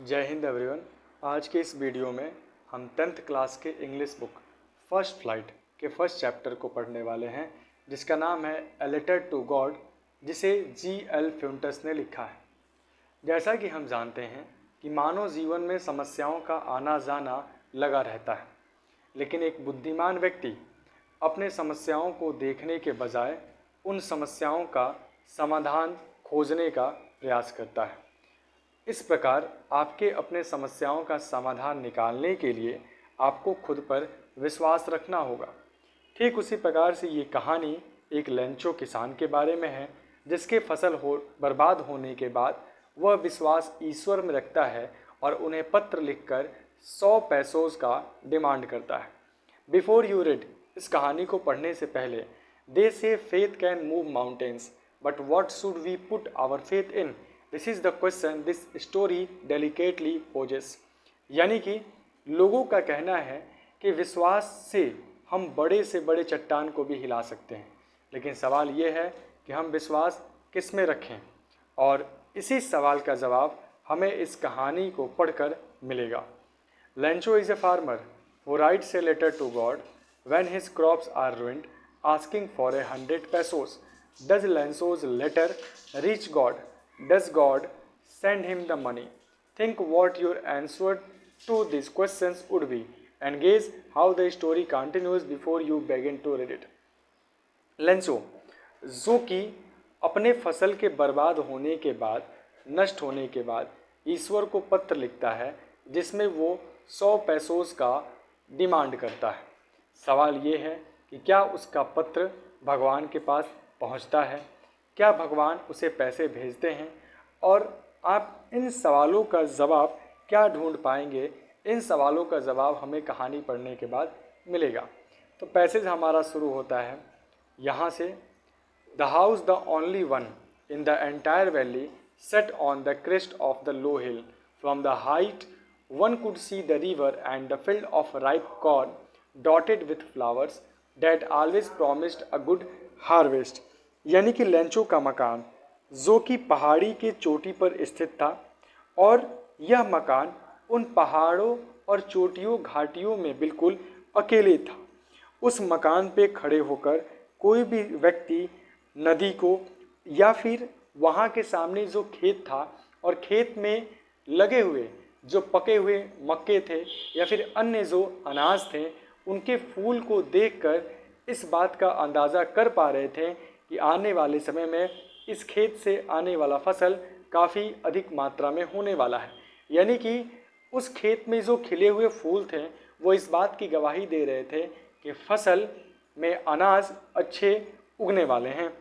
जय हिंद एवरीवन। आज के इस वीडियो में हम 10th क्लास के इंग्लिश बुक फर्स्ट फ्लाइट के फर्स्ट चैप्टर को पढ़ने वाले हैं, जिसका नाम है ए लेटर टू गॉड, जिसे G.L. फ्यूंटस ने लिखा है। जैसा कि हम जानते हैं कि मानव जीवन में समस्याओं का आना जाना लगा रहता है, लेकिन एक बुद्धिमान व्यक्ति अपने समस्याओं को देखने के बजाय उन समस्याओं का समाधान खोजने का प्रयास करता है। इस प्रकार आपके अपने समस्याओं का समाधान निकालने के लिए आपको खुद पर विश्वास रखना होगा। ठीक उसी प्रकार से ये कहानी एक लेंचो किसान के बारे में है, जिसके फसल बर्बाद होने के बाद वह विश्वास ईश्वर में रखता है और उन्हें पत्र लिखकर 100 पैसों का डिमांड करता है। बिफोर यू रीड, इस कहानी को पढ़ने से पहले, they say faith can move mountains, but what should we put our faith in? This is the question this story delicately poses. यानी कि लोगों का कहना है कि विश्वास से हम बड़े से बड़े चट्टान को भी हिला सकते हैं, लेकिन सवाल ये है कि हम विश्वास किस में रखें, और इसी सवाल का जवाब हमें इस कहानी को पढ़कर मिलेगा। Lencho is a farmer who writes a letter to God when his crops are ruined, asking for 100 pesos. Does Lencho's letter reach God? Does God send him the money? Think what your answer to these questions would be, and guess how the story continues before you begin to read it. Lencho, जो कि अपने फसल के बर्बाद होने के बाद, नष्ट होने के बाद ईश्वर को पत्र लिखता है, जिसमें वो 100 पैसों का डिमांड करता है। सवाल ये है कि क्या उसका पत्र भगवान के पास पहुंचता है? क्या भगवान उसे पैसे भेजते हैं? और आप इन सवालों का जवाब क्या ढूंढ पाएंगे? इन सवालों का जवाब हमें कहानी पढ़ने के बाद मिलेगा। तो पैसेज हमारा शुरू होता है यहाँ से। The house the only one in the entire valley set on the crest of the low hill, from the height one could see the river and the field of ripe corn dotted with flowers that always promised a good harvest। यानी कि Lencho का मकान, जो कि पहाड़ी के चोटी पर स्थित था, और यह मकान उन पहाड़ों और चोटियों घाटियों में बिल्कुल अकेले था। उस मकान पे खड़े होकर कोई भी व्यक्ति नदी को, या फिर वहाँ के सामने जो खेत था और खेत में लगे हुए जो पके हुए मक्के थे या फिर अन्य जो अनाज थे, उनके फूल को देखकर इस बात का अंदाज़ा कर पा रहे थे कि आने वाले समय में इस खेत से आने वाला फसल काफ़ी अधिक मात्रा में होने वाला है। यानी कि उस खेत में जो खिले हुए फूल थे वो इस बात की गवाही दे रहे थे कि फसल में अनाज अच्छे उगने वाले हैं।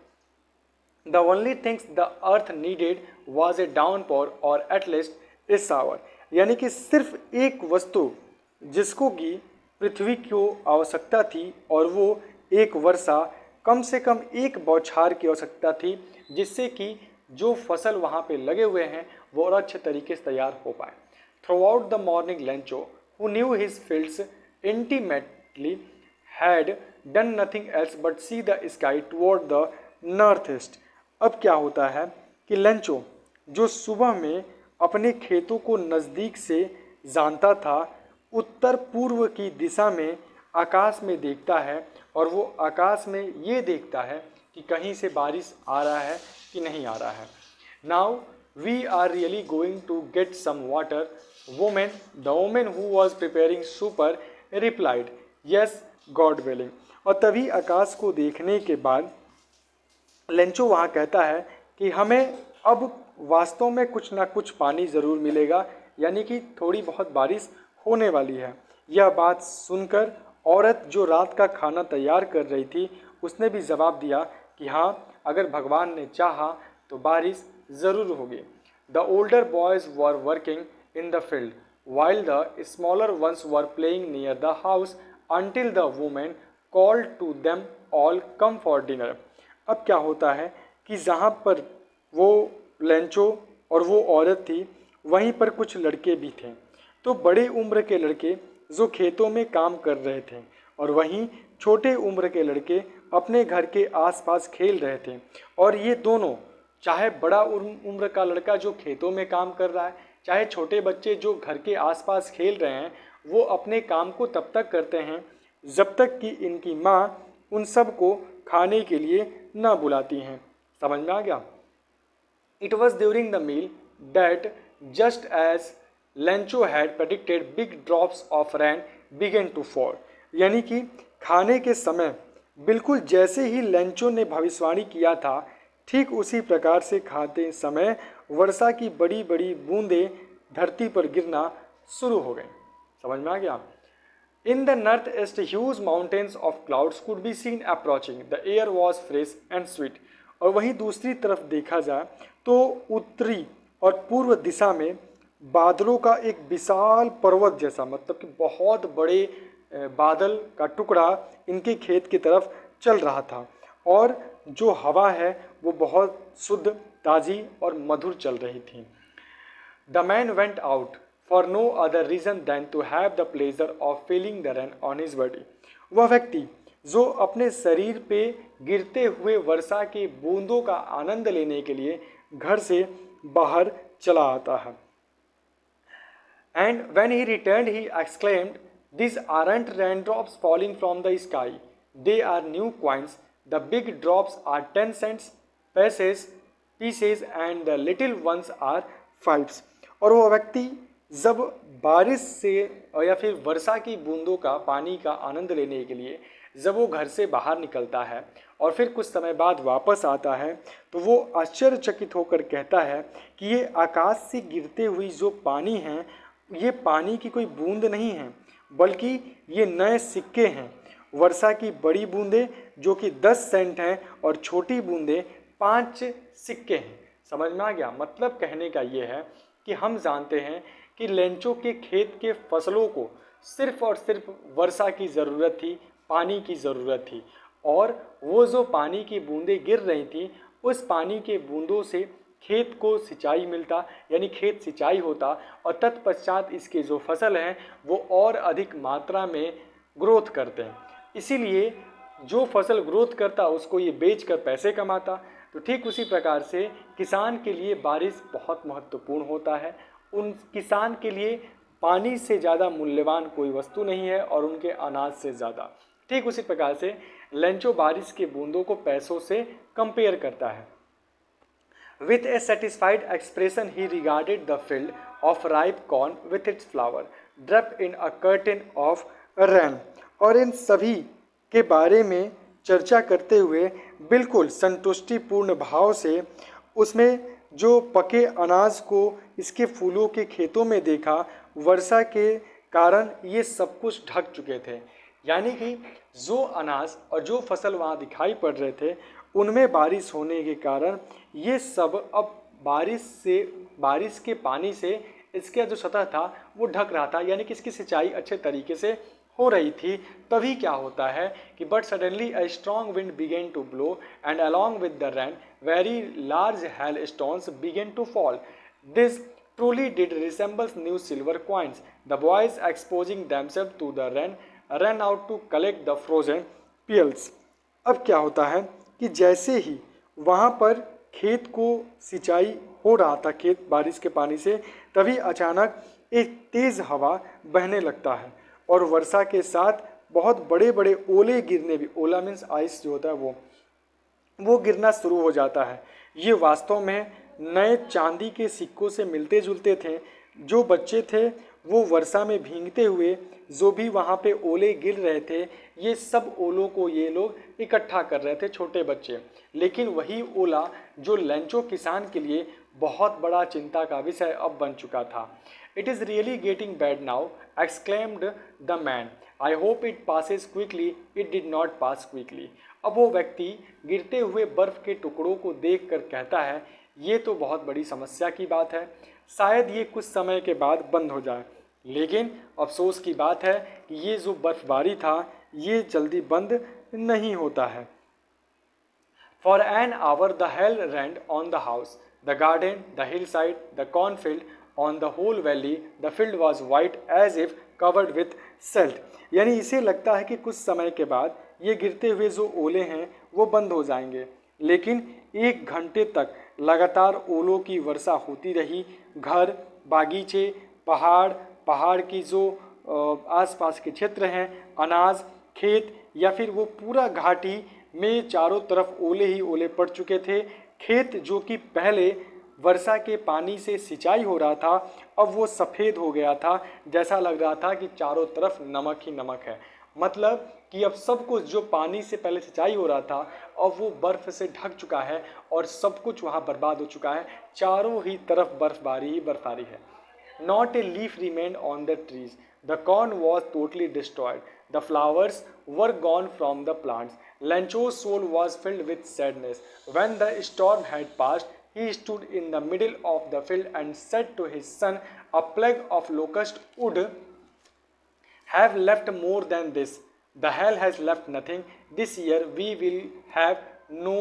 The only things the earth needed was a downpour or at least a shower। यानी कि सिर्फ एक वस्तु जिसको कि पृथ्वी को आवश्यकता थी, और वो एक वर्षा, कम से कम एक बौछार की आवश्यकता थी, जिससे कि जो फसल वहाँ पे लगे हुए हैं वो और अच्छे तरीके से तैयार हो पाए। Through out the morning Lencho, who knew his fields intimately, had done nothing else but see the sky toward the north east. अब क्या होता है कि लेंचो, जो सुबह में अपने खेतों को नज़दीक से जानता था, उत्तर पूर्व की दिशा में आकाश में देखता है, और वो आकाश में ये देखता है कि कहीं से बारिश आ रहा है कि नहीं आ रहा है। Now we are really going to get some water women, the women who was preparing super replied yes God willing. और तभी आकाश को देखने के बाद लेंचो वहाँ कहता है कि हमें अब वास्तव में कुछ ना कुछ पानी ज़रूर मिलेगा, यानी कि थोड़ी बहुत बारिश होने वाली है। यह बात सुनकर औरत जो रात का खाना तैयार कर रही थी, उसने भी जवाब दिया कि हाँ, अगर भगवान ने चाहा तो बारिश ज़रूर होगी। The older boys were working in the field while the smaller ones were playing near the house until the women called to them all come for dinner. अब क्या होता है कि जहाँ पर वो लेंचो और वो औरत थी, वहीं पर कुछ लड़के भी थे। तो बड़े उम्र के लड़के जो खेतों में काम कर रहे थे, और वहीं छोटे उम्र के लड़के अपने घर के आसपास खेल रहे थे। और ये दोनों, चाहे बड़ा उम्र का लड़का जो खेतों में काम कर रहा है, चाहे छोटे बच्चे जो घर के आसपास खेल रहे हैं वो अपने काम को तब तक करते हैं जब तक कि इनकी माँ उन सब को खाने के लिए ना बुलाती हैं। समझ में आ गया? It was during the meal that, just as Lencho had predicted, big drops of rain began to fall। यानी कि खाने के समय बिल्कुल जैसे ही लेंचो ने भविष्यवाणी किया था ठीक उसी प्रकार से खाते समय वर्षा की बड़ी बड़ी बूंदें धरती पर गिरना शुरू हो गई। समझ में आ गया? In the northeast, huge mountains of clouds could be seen approaching. The air was fresh and sweet। और वहीं दूसरी तरफ देखा जाए तो उत्तरी और पूर्व दिशा में बादलों का एक विशाल पर्वत जैसा, मतलब कि बहुत बड़े बादल का टुकड़ा इनके खेत की तरफ चल रहा था और जो हवा है वो बहुत शुद्ध, ताज़ी और मधुर चल रही थी। The man went out for no other reason than to have the pleasure of feeling the rain on his body। वह व्यक्ति जो अपने शरीर पे गिरते हुए वर्षा के बूंदों का आनंद लेने के लिए घर से बाहर चला आता है। And when he returned, he exclaimed, "These aren't raindrops falling from the sky. They are new coins. The big drops are 10 cents pieces and the little ones are 5s। और वो व्यक्ति जब बारिश से या फिर वर्षा की बूंदों का पानी का आनंद लेने के लिए जब वो घर से बाहर निकलता है और फिर कुछ समय बाद वापस आता है तो वो आश्चर्यचकित होकर कहता है कि ये आकाश से गिरते हुई जो पानी हैं ये पानी की कोई बूंद नहीं है बल्कि ये नए सिक्के हैं। वर्षा की बड़ी बूंदें जो कि 10 सेंट हैं और छोटी बूंदें 5 सिक्के हैं। समझ में आ गया? मतलब कहने का ये है कि हम जानते हैं कि लेंचो के खेत के फसलों को सिर्फ और सिर्फ वर्षा की ज़रूरत थी, पानी की ज़रूरत थी और वो जो पानी की बूंदें गिर रही थी उस पानी के बूंदों से खेत को सिंचाई मिलता, यानी खेत सिंचाई होता और तत्पश्चात इसके जो फसल हैं वो और अधिक मात्रा में ग्रोथ करते हैं। इसीलिए जो फसल ग्रोथ करता उसको ये बेचकर पैसे कमाता। तो ठीक उसी प्रकार से किसान के लिए बारिश बहुत महत्वपूर्ण होता है। उन किसान के लिए पानी से ज़्यादा मूल्यवान कोई वस्तु नहीं है और उनके अनाज से ज़्यादा। ठीक उसी प्रकार से लेंचो बारिश के बूंदों को पैसों से कंपेयर करता है। With a satisfied expression he regarded the field of ripe corn with its flower draped in a curtain of rain। और इन सभी के बारे में चर्चा करते हुए बिल्कुल संतुष्टिपूर्ण भाव से उसमें जो पके अनाज को इसके फूलों के खेतों में देखा, वर्षा के कारण ये सब कुछ ढक चुके थे। यानी कि जो अनाज और जो फसल वहाँ दिखाई पड़ रहे थे उनमें बारिश होने के कारण ये सब अब बारिश के पानी से इसका जो सतह था वो ढक रहा था, यानी कि इसकी सिंचाई अच्छे तरीके से हो रही थी। तभी क्या होता है कि but suddenly a strong wind began to blow and along with the rain very large hail stones began to fall. This truly did resembles new silver coins। The boys exposing themselves to the rain ran out to collect the frozen pearls। अब क्या होता है कि जैसे ही वहाँ पर खेत को सिंचाई हो रहा था खेत बारिश के पानी से, तभी अचानक एक तेज़ हवा बहने लगता है और वर्षा के साथ बहुत बड़े बड़े ओले गिरने भी, ओला मीन्स आइस जो होता है वो गिरना शुरू हो जाता है। ये वास्तव में नए चांदी के सिक्कों से मिलते जुलते थे। जो बच्चे थे वो वर्षा में भीगते हुए जो भी वहाँ पे ओले गिर रहे थे ये सब ओलों को ये लोग इकट्ठा कर रहे थे, छोटे बच्चे। लेकिन वही ओला जो लेंचो किसान के लिए बहुत बड़ा चिंता का विषय अब बन चुका था। It is really getting bad now exclaimed the man. I hope it passes quickly. It did not pass quickly. अब वो व्यक्ति गिरते हुए बर्फ़ के टुकड़ों को देख कर कहता है ये तो बहुत बड़ी समस्या की बात है, शायद ये कुछ समय के बाद बंद हो जाए। लेकिन अफसोस की बात है कि ये जो बर्फबारी था ये जल्दी बंद नहीं होता है। For an hour the hail rained on the house, the garden, the hill side, the cornfield, on the whole valley. The field was white as if covered with salt. यानी इसे लगता है कि कुछ समय के बाद ये गिरते हुए जो ओले हैं वो बंद हो जाएंगे, लेकिन 1 घंटे तक लगातार ओलों की वर्षा होती रही। घर, बागीचे, पहाड़ की जो आसपास के क्षेत्र हैं, अनाज, खेत, या फिर वो पूरा घाटी में चारों तरफ ओले ही ओले पड़ चुके थे। खेत जो कि पहले वर्षा के पानी से सिंचाई हो रहा था, अब वो सफ़ेद हो गया था, जैसा लग रहा था कि चारों तरफ नमक ही नमक है। मतलब कि अब सब कुछ जो पानी से पहले सिंचाई हो रहा था, अब वो बर्फ़ से ढक चुका है और सब कुछ वहाँ बर्बाद हो चुका है। चारों ही तरफ बर्फबारी ही बर्फबारी है। Not a leaf remained on the trees. The corn was totally destroyed. The flowers were gone from the plants. Lencho's soul was filled with sadness. When the storm had passed, he stood in the middle of the field and said to his son, "A plague of locusts would have left more than this. The hail has left nothing. This year we will have no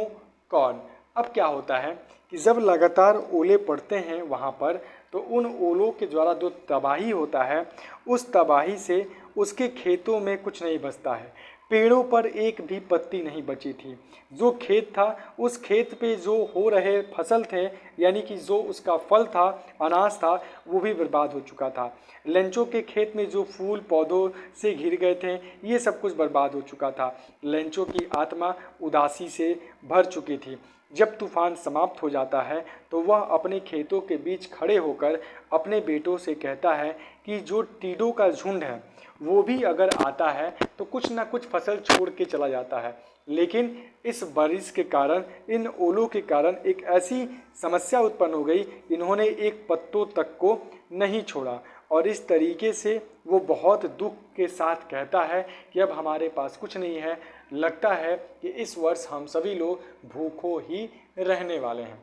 corn." अब क्या होता है कि जब लगातार ओले पड़ते हैं वहाँ पर, तो उन ओलों के द्वारा जो तबाही होता है, उस तबाही से उसके खेतों में कुछ नहीं बचता है। पेड़ों पर एक भी पत्ती नहीं बची थी। जो खेत था, उस खेत पे जो हो रहे फसल थे, यानी कि जो उसका फल था, अनाज था, वो भी बर्बाद हो चुका था। लेंचो के खेत में जो फूल पौधों से घिर गए थे, ये सब कुछ बर्बाद हो चुका था। लेंचो की आत्मा उदासी से भर चुकी थी। जब तूफान समाप्त हो जाता है तो वह अपने खेतों के बीच खड़े होकर अपने बेटों से कहता है कि जो टीडों का झुंड है वो भी अगर आता है तो कुछ ना कुछ फसल छोड़ के चला जाता है, लेकिन इस बारिश के कारण, इन ओलों के कारण एक ऐसी समस्या उत्पन्न हो गई, इन्होंने एक पत्तों तक को नहीं छोड़ा। और इस तरीके से वो बहुत दुख के साथ कहता है कि अब हमारे पास कुछ नहीं है, लगता है कि इस वर्ष हम सभी लोग भूखों ही रहने वाले हैं।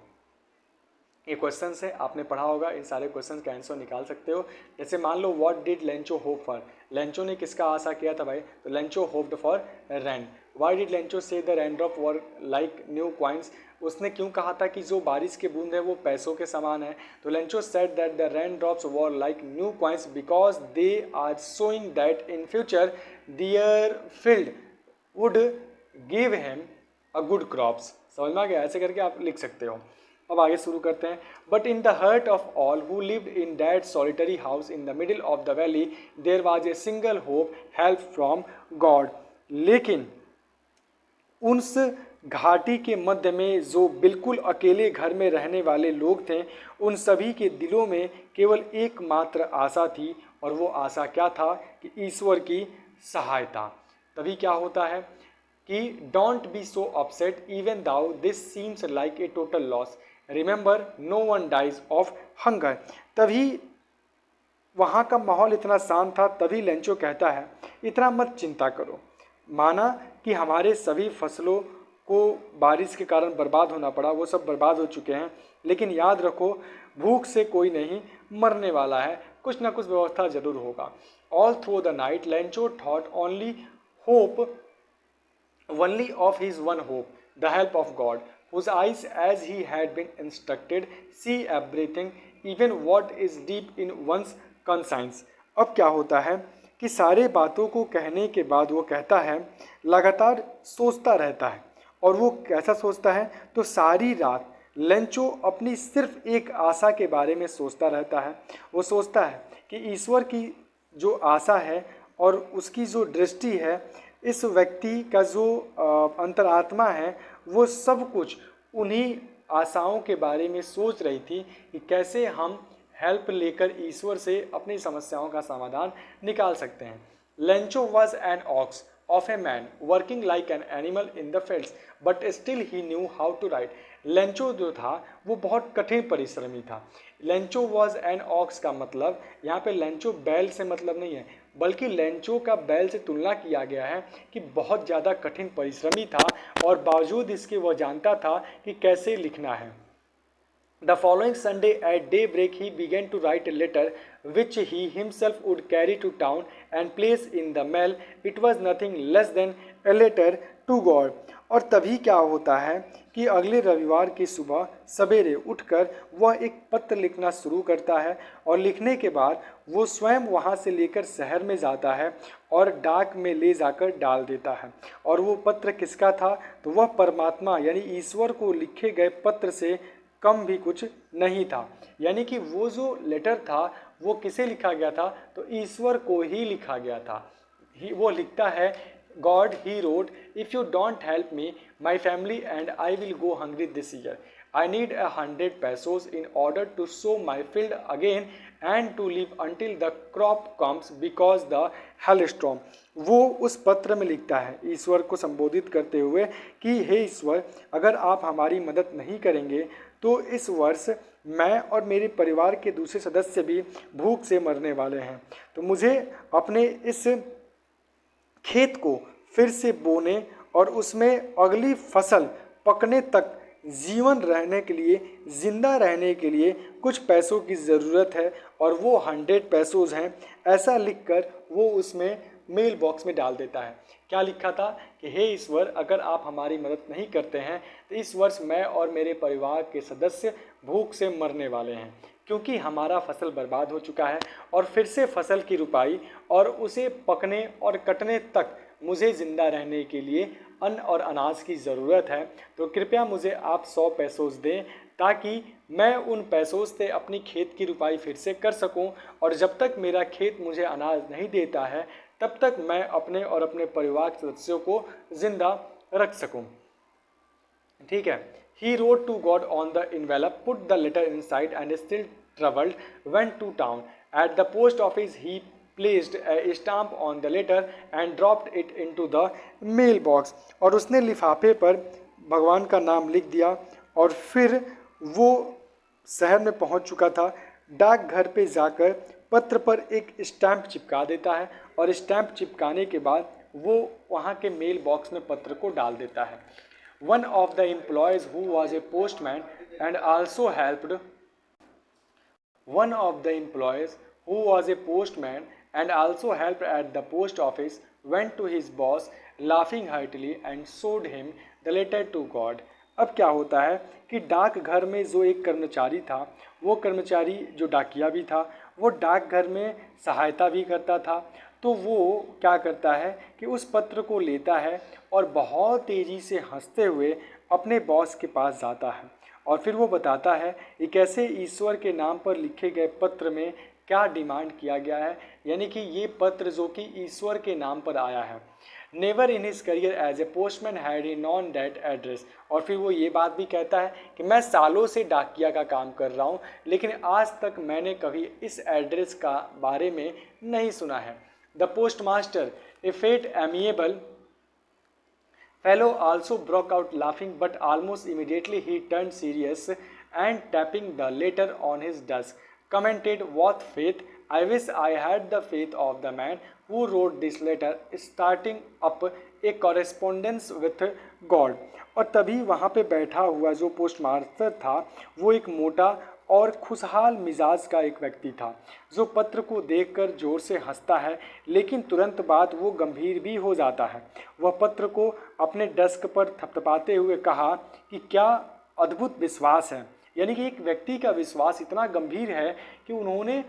ये क्वेश्चन है, आपने पढ़ा होगा, इन सारे क्वेश्चन का आंसर निकाल सकते हो। जैसे मान लो, what did Lencho hope for? Lencho ने किसका आशा किया था भाई? तो Lencho hoped for rain. Why did Lencho say the rain drop were like new coins? उसने क्यों कहा था कि जो बारिश के बूंद है वो पैसों के समान है? तो Lencho said that the rain drops were like new coins because they are showing that in future their field would give him a good crops. समझ में आ गया? ऐसे करके आप लिख सकते हो। अब आगे शुरू करते हैं। But in the heart of all who lived in that solitary house in the middle of the valley there was a single hope, help from God. लेकिन उस घाटी के मध्य में जो बिल्कुल अकेले घर में रहने वाले लोग थे, उन सभी के दिलों में केवल एकमात्र आशा थी, और वो आशा क्या था? कि ईश्वर की सहायता। तभी क्या होता है कि don't be so upset even though this seems like a total loss, remember no one dies of hunger. तभी वहाँ का माहौल इतना शांत था, तभी लेंचो कहता है, इतना मत चिंता करो। माना कि हमारे सभी फसलों को बारिश के कारण बर्बाद होना पड़ा, वो सब बर्बाद हो चुके हैं, लेकिन याद रखो भूख से कोई नहीं मरने वाला है, कुछ ना कुछ व्यवस्था जरूर होगा। All through the night Lencho thought only of his one hope, the help of God, whose eyes, as he had been instructed, see everything, even what is deep in one's conscience। अब क्या होता है कि सारे बातों को कहने के बाद वो कहता है, लगातार सोचता रहता है। और वो कैसा सोचता है? तो सारी रात लेंचो अपनी सिर्फ एक आशा के बारे में सोचता रहता है। वो सोचता है कि ईश्वर की जो आशा है और उसकी जो दृष्टि है, इस व्यक्ति का जो अंतरात्मा है, वो सब कुछ उन्हीं आशाओं के बारे में सोच रही थी कि कैसे हम हेल्प लेकर ईश्वर से अपनी समस्याओं का समाधान निकाल सकते हैं। Lencho was an ox of a man working like an animal in the fields but still he knew how to write. Lencho जो था वो बहुत कठिन परिश्रमी था। लेंचो वॉज एन ऑक्स का मतलब यहाँ पे लेंचो बैल से मतलब नहीं है, बल्कि लेंचो का बैल से तुलना किया गया है कि बहुत ज़्यादा कठिन परिश्रमी था, और बावजूद इसके वह जानता था कि कैसे लिखना है। The following Sunday at daybreak he began to write a letter which he himself would carry to town and place in the mail. It was nothing less than a letter to God। और तभी क्या होता है कि अगले रविवार की सुबह सवेरे उठकर वह एक पत्र लिखना शुरू करता है, और लिखने के बाद वो स्वयं वहाँ से लेकर शहर में जाता है और डाक में ले जाकर डाल देता है। और वो पत्र किसका था? तो वह परमात्मा यानी ईश्वर को लिखे गए पत्र से कम भी कुछ नहीं था। यानी कि वो जो लेटर था वो किसे लिखा गया था, तो ईश्वर को ही लिखा गया था। वो लिखता है, God he road, if you don't help me my family and I will go hungry this year. I need 100 pesos in order to sow my field again and to live until the crop comes because the hailstorm। वो उस पत्र में लिखता है ईश्वर को संबोधित करते हुए कि हे ईश्वर, अगर आप हमारी मदद नहीं करेंगे तो इस वर्ष मैं और मेरे परिवार के दूसरे सदस्य भी भूख से मरने वाले हैं। तो मुझे अपने इस खेत को फिर से बोने और उसमें अगली फसल पकने तक जीवन रहने के लिए, जिंदा रहने के लिए कुछ पैसों की ज़रूरत है और वो 100 पैसोज हैं। ऐसा लिखकर वो उसमें मेल बॉक्स में डाल देता है। क्या लिखा था कि हे ईश्वर, अगर आप हमारी मदद नहीं करते हैं तो इस वर्ष मैं और मेरे परिवार के सदस्य भूख से मरने वाले हैं, क्योंकि हमारा फसल बर्बाद हो चुका है और फिर से फसल की रुपाई और उसे पकने और कटने तक मुझे ज़िंदा रहने के लिए अन्न और अनाज की ज़रूरत है। तो कृपया मुझे आप 100 पैसोज दें ताकि मैं उन पैसों से अपनी खेत की रुपाई फिर से कर सकूं, और जब तक मेरा खेत मुझे अनाज नहीं देता है तब तक मैं अपने और अपने परिवार के सदस्यों को ज़िंदा रख सकूं। ठीक है। He wrote to God on the envelope, put the letter inside and still troubled, went to town. At the post office he placed a stamp on the letter and dropped it into the mail box। और उसने लिफाफे पर भगवान का नाम लिख दिया और फिर वो शहर में पहुंच चुका था। डाकघर पे जाकर पत्र पर एक स्टैंप चिपका देता है और स्टैंप चिपकाने के बाद वो वहाँ के मेल बॉक्स में पत्र को डाल देता है। One of the employees who was a postman and also helped at the post office went to his boss laughing heartily and showed him the letter to God। अब क्या होता है कि डाकघर में जो एक कर्मचारी था, वो कर्मचारी जो डाकिया भी था, वो डाकघर में सहायता भी करता था। तो वो क्या करता है कि उस पत्र को लेता है और बहुत तेज़ी से हंसते हुए अपने बॉस के पास जाता है और फिर वो बताता है कि कैसे ईश्वर के नाम पर लिखे गए पत्र में क्या डिमांड किया गया है, यानी कि ये पत्र जो कि ईश्वर के नाम पर आया है। Never in his career as a postman had he known that address. और फिर वो ये बात भी कहता है कि मैं सालों से डाकिया का काम कर रहा हूँ, लेकिन आज तक मैंने कभी इस एड्रेस का बारे में नहीं सुना है। The postmaster, a fat amiable fellow, also broke out laughing, but almost immediately he turned serious and tapping the letter on his desk, commented, "What faith! I wish I had the faith of the man who wrote this letter, starting up a correspondence with God." और तभी वहाँ पे बैठा हुआ जो postmaster था वो एक मोटा और खुशहाल मिजाज का एक व्यक्ति था जो पत्र को देखकर जोर से हंसता है, लेकिन तुरंत बाद वो गंभीर भी हो जाता है। वह पत्र को अपने डेस्क पर थपथपाते हुए कहा कि क्या अद्भुत विश्वास है, यानी कि एक व्यक्ति का विश्वास इतना गंभीर है कि उन्होंने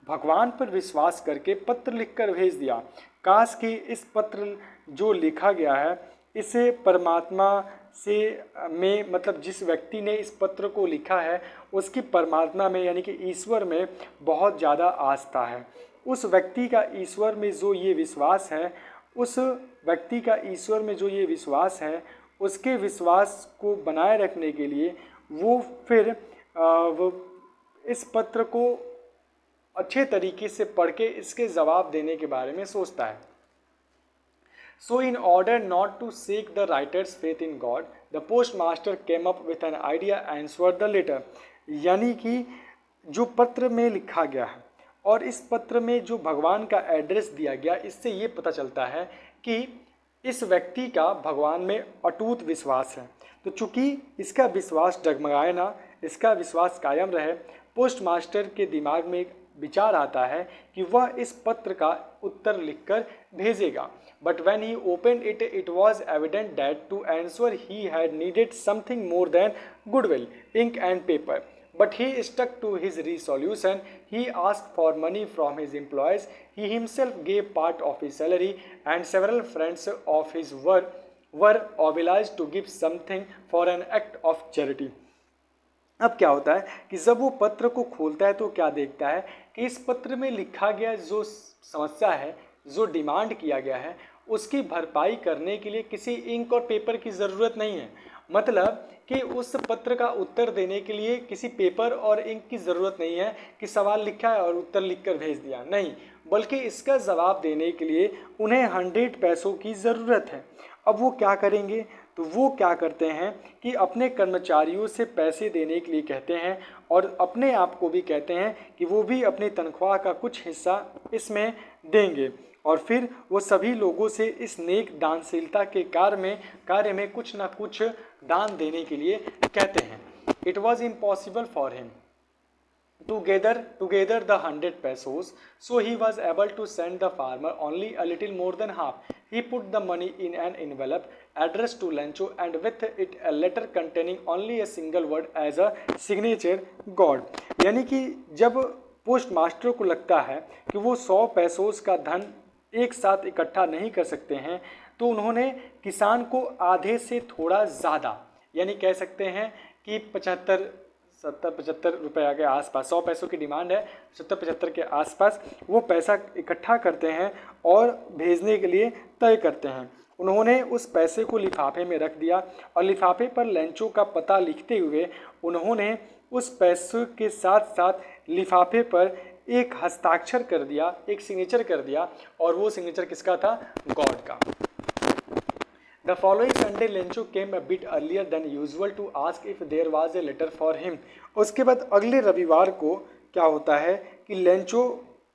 भगवान पर विश्वास करके पत्र लिखकर भेज दिया। काश कि इस पत्र जो लिखा गया है इसे परमात्मा से में मतलब जिस व्यक्ति ने इस पत्र को लिखा है उसकी परमात्मा में यानी कि ईश्वर में बहुत ज़्यादा आस्था है। उस व्यक्ति का ईश्वर में जो ये विश्वास है, उस व्यक्ति का ईश्वर में जो ये विश्वास है, उसके विश्वास को बनाए रखने के लिए वो फिर वो इस पत्र को अच्छे तरीके से पढ़ के इसके जवाब देने के बारे में सोचता है। So in order not to shake the writer's faith in God, the postmaster came up with an idea and answered the letter। यानी कि जो पत्र में लिखा गया है और इस पत्र में जो भगवान का एड्रेस दिया गया, इससे ये पता चलता है कि इस व्यक्ति का भगवान में अटूट विश्वास है। तो चूँकि इसका विश्वास डगमगाए ना, इसका विश्वास कायम रहे, पोस्टमास्टर के दिमाग में एक विचार आता है कि वह इस पत्र का उत्तर लिखकर भेजेगा। But when he opened it, it was evident that to answer he had needed something more than goodwill, ink and paper. But he stuck to his resolution. He asked for money from his employees. He himself gave part of his salary, and several friends of his were obliged to give something for an act of charity। अब क्या होता है कि जब वो पत्र को खोलता है तो क्या देखता है कि इस पत्र में लिखा गया जो समस्या है, जो डिमांड किया गया है, उसकी भरपाई करने के लिए किसी इंक और पेपर की ज़रूरत नहीं है। मतलब कि उस पत्र का उत्तर देने के लिए किसी पेपर और इंक की ज़रूरत नहीं है कि सवाल लिखा है और उत्तर लिखकर भेज दिया, नहीं, बल्कि इसका जवाब देने के लिए उन्हें 100 पैसों की ज़रूरत है। अब वो क्या करेंगे? तो वो क्या करते हैं कि अपने कर्मचारियों से पैसे देने के लिए कहते हैं और अपने आप को भी कहते हैं कि वो भी अपनी तनख्वाह का कुछ हिस्सा इसमें देंगे, और फिर वो सभी लोगों से इस नेक दानशीलता के कार्य में कुछ ना कुछ दान देने के लिए कहते हैं। It was impossible for him to gather the 100 pesos, so he was able to send the farmer only a little more than half. He put the money in an envelope addressed to Lencho and with it a letter containing only a single word as a signature, God. यानी कि जब post master को लगता है कि वो 100 पैसोस का धन एक साथ इकट्ठा नहीं कर सकते हैं, तो उन्होंने किसान को आधे से थोड़ा ज़्यादा, यानी कह सकते हैं कि 70-75 रुपये के आसपास, 100 पैसों की डिमांड है, 70-75 के आसपास वो पैसा इकट्ठा करते हैं और भेजने के लिए तय करते हैं। उन्होंने उस पैसे को लिफाफे में रख दिया और लिफाफे पर लेंचो का पता लिखते हुए उन्होंने उस पैसे के साथ साथ लिफाफे पर एक हस्ताक्षर कर दिया, एक सिग्नेचर कर दिया, और वो सिग्नेचर किसका था? गॉड का। The following Sunday, Lencho came a bit earlier than usual to ask if there was a letter for him. उसके बाद अगले रविवार को क्या होता है कि लेंचो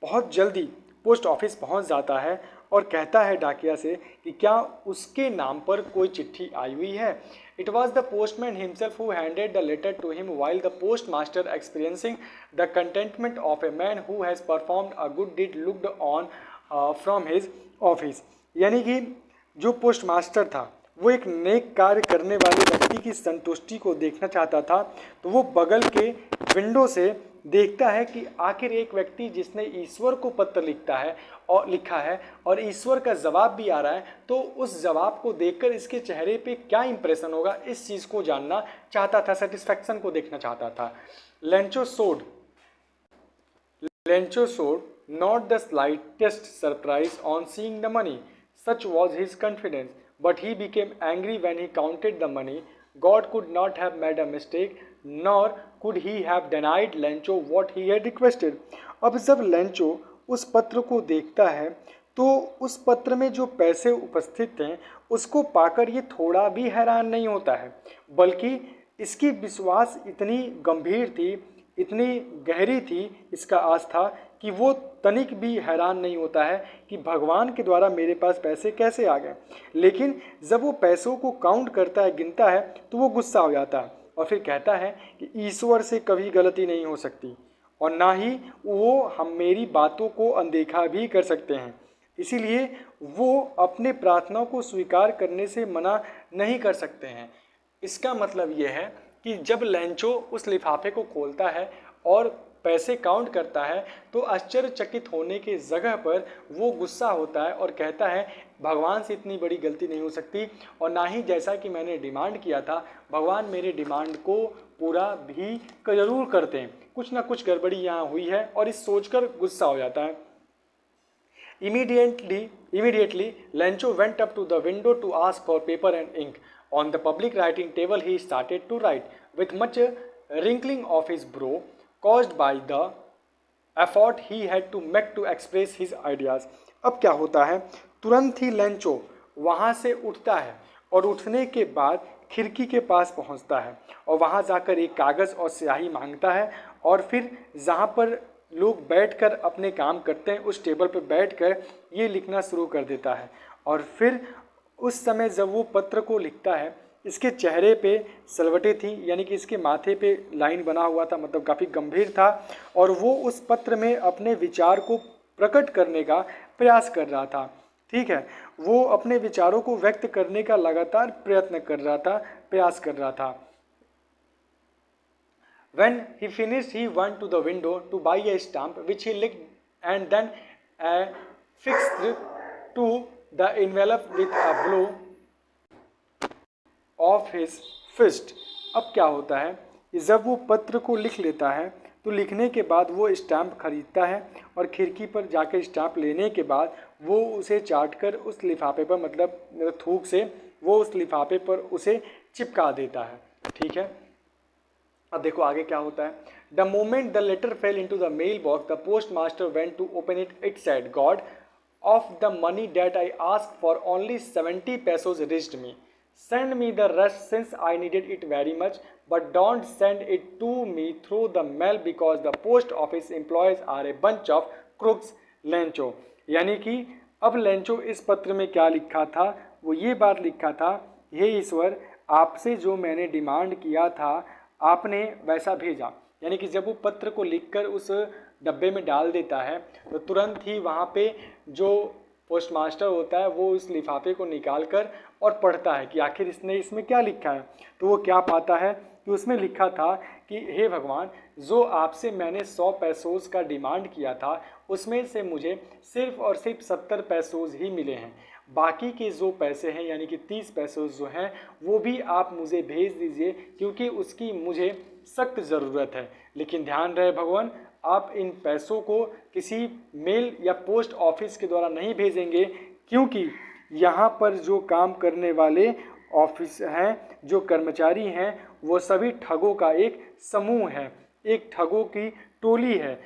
बहुत जल्दी पोस्ट ऑफिस पहुंच जाता है और कहता है डाकिया से कि क्या उसके नाम पर कोई चिट्ठी आई हुई है। It was the postman himself who handed the letter to him, while the postmaster, experiencing the contentment of a man who has performed a good deed, looked on from his office. यानी कि जो post master था वो एक नेक कार्य करने वाले व्यक्ति की संतुष्टि को देखना चाहता था, तो वो बगल के विंडो से देखता है कि आखिर एक व्यक्ति जिसने ईश्वर को पत्र लिखा है और ईश्वर का जवाब भी आ रहा है, तो उस जवाब को देखकर इसके चेहरे पे क्या इंप्रेशन होगा, इस चीज़ को जानना चाहता था, सेटिस्फैक्शन को देखना चाहता था। Lencho showed not the slightest surprise on seeing the money. Such was his confidence, but he became angry when he counted the money. God could not have made a mistake, nor could he have denied Lencho what he had requested. अब जब Lencho उस पत्र को देखता है तो उस पत्र में जो पैसे उपस्थित थे उसको पाकर ये थोड़ा भी हैरान नहीं होता है, बल्कि इसकी विश्वास इतनी गंभीर थी, इतनी गहरी थी इसका आस्था, कि वो तनिक भी हैरान नहीं होता है कि भगवान के द्वारा मेरे पास पैसे कैसे आ गए। लेकिन जब वो पैसों को काउंट करता है, गिनता है, तो वो गुस्सा हो जाता है और फिर कहता है कि ईश्वर से कभी गलती नहीं हो सकती और ना ही वो हम मेरी बातों को अनदेखा भी कर सकते हैं, इसीलिए वो अपने प्रार्थनाओं को स्वीकार करने से मना नहीं कर सकते हैं। इसका मतलब ये है कि जब लेंचो उस लिफाफे को खोलता है और पैसे काउंट करता है तो आश्चर्यचकित होने की जगह पर वो गुस्सा होता है और कहता है भगवान से इतनी बड़ी गलती नहीं हो सकती, और ना ही जैसा कि मैंने डिमांड किया था भगवान मेरे डिमांड को पूरा भी जरूर करते हैं, कुछ ना कुछ गड़बड़ी यहाँ हुई है, और इस सोचकर गुस्सा हो जाता है। Immediately, Lencho went up to the window to ask for paper and ink. On the public writing table, he started to write, with much wrinkling of his brow, caused by the effort he had to make to express his ideas. अब क्या होता है, तुरंत ही Lencho वहाँ से उठता है और उठने के बाद खिड़की के पास पहुँचता है और वहाँ जाकर एक कागज़ और स्याही मांगता है, और फिर जहाँ पर लोग बैठकर अपने काम करते हैं उस टेबल पर बैठकर ये लिखना शुरू कर देता है। और फिर उस समय जब वो पत्र को लिखता है, इसके चेहरे पे सलवटें थी, यानी कि इसके माथे पे लाइन बना हुआ था, मतलब काफ़ी गंभीर था, और वो उस पत्र में अपने विचार को प्रकट करने का प्रयास कर रहा था। ठीक है, वो अपने विचारों को व्यक्त करने का लगातार प्रयत्न कर रहा था, प्रयास कर रहा था। When he finished, he went to the window to buy a stamp, which he licked and then fixed to the envelope with a blow of his fist. अब क्या होता है, कि जब वो पत्र को लिख लेता है तो लिखने के बाद वो स्टैम्प खरीदता है और खिड़की पर जाकर स्टैम्प लेने के बाद वो उसे चाट कर उस लिफाफे पर मतलब थूक से वो उस लिफाफे पर उसे चिपका देता है। ठीक है, अब देखो आगे क्या होता है। The moment the letter fell into the mailbox the postmaster went to open it, it said, God of the money that I asked for, only 70 pesos reached me. Send me the rest since I needed it very much, but don't send it to me through the mail because the post office employees are a bunch of crooks. Lencho, यानी कि अब Lencho इस पत्र में क्या लिखा था, वो ये बात लिखा था, हे ईश्वर, आपसे जो मैंने डिमांड किया था आपने वैसा भेजा। यानी कि जब वो पत्र को लिखकर उस डब्बे में डाल देता है तो तुरंत ही वहाँ पे जो पोस्ट मास्टर होता है वो उस लिफाफे को निकाल कर और पढ़ता है कि आखिर इसने इसमें क्या लिखा है। तो वो क्या पाता है कि उसमें लिखा था कि हे भगवान, जो आपसे मैंने 100 पैसोज़ का डिमांड किया था उसमें से मुझे सिर्फ और सिर्फ 70 पैसोज़ ही मिले हैं। बाकी के जो पैसे हैं यानी कि 30 पैसे जो हैं वो भी आप मुझे भेज दीजिए क्योंकि उसकी मुझे सख्त ज़रूरत है। लेकिन ध्यान रहे भगवान, आप इन पैसों को किसी मेल या पोस्ट ऑफिस के द्वारा नहीं भेजेंगे क्योंकि यहाँ पर जो काम करने वाले ऑफिस हैं, जो कर्मचारी हैं, वो सभी ठगों का एक समूह है, एक ठगों की टोली है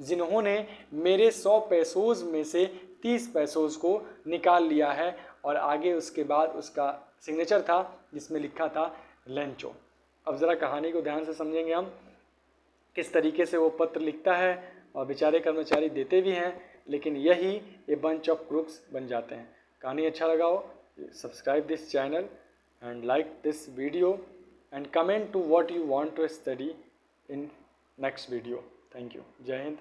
जिन्होंने मेरे 100 पैसोज़ में से 30 पैसोज़ को निकाल लिया है। और आगे उसके बाद उसका सिग्नेचर था जिसमें लिखा था लेंचो। अब ज़रा कहानी को ध्यान से समझेंगे हम, किस तरीके से वो पत्र लिखता है और बेचारे कर्मचारी देते भी हैं लेकिन यही ए बंच ऑफ क्रूक्स बन जाते हैं। कहानी अच्छा लगा हो subscribe this channel and like this video and comment to what you want to study in next video. Thank you. जय हिंद।